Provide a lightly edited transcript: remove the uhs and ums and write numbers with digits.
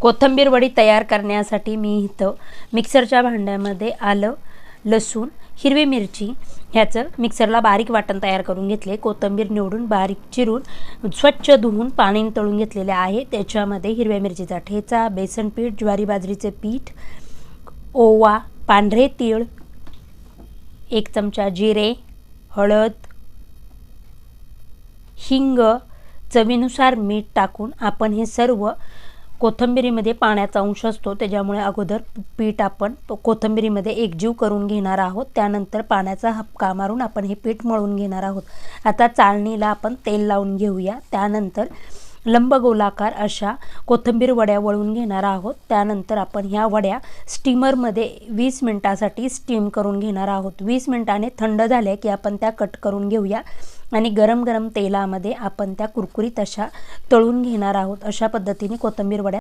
कोथिंबीर वडी तयार करण्यासाठी मी इथं मिक्सरच्या भांड्यामध्ये आलं, लसूण, हिरवी मिरची ह्याचं मिक्सरला बारीक वाटण तयार करून घेतले। कोथिंबीर निवडून बारीक चिरून स्वच्छ धुवून पाणी तळून घेतलेले आहे। त्याच्यामध्ये हिरव्या मिरचीचा ठेचा, बेसन पीठ, ज्वारी बाजरीचे पीठ, ओवा, पांढरे तीळ, 1 चमचा जिरे, हळद, हिंग, चवीनुसार मीठ टाकून आपण हे सर्व कोथिंबीरीमध्ये पाण्याचा अंश असतो त्याच्यामुळे अगोदर पीठ आपण कोथिंबीरीमध्ये एकजीव करून घेणार आहोत। त्यानंतर पाण्याचा हबका मारून आपण हे पीठ मळून घेणार आहोत। आता चाळणीला आपण तेल लावून घेऊया। त्यानंतर लंबगोलाकार अशा कोथिंबीर वड्या वळून घेणार आहोत। त्यानंतर आपण ह्या वड्या स्टीमरमध्ये 20 मिनिटांसाठी स्टीम करून घेणार आहोत। 20 मिनिटांनी थंड झाले की आपण त्या कट करून घेऊया आणि गरम गरम तेलामध्ये आपण त्या कुरकुरीत अशा तळून घेणार आहोत। अशा पद्धतीने कोथिंबीर वड्या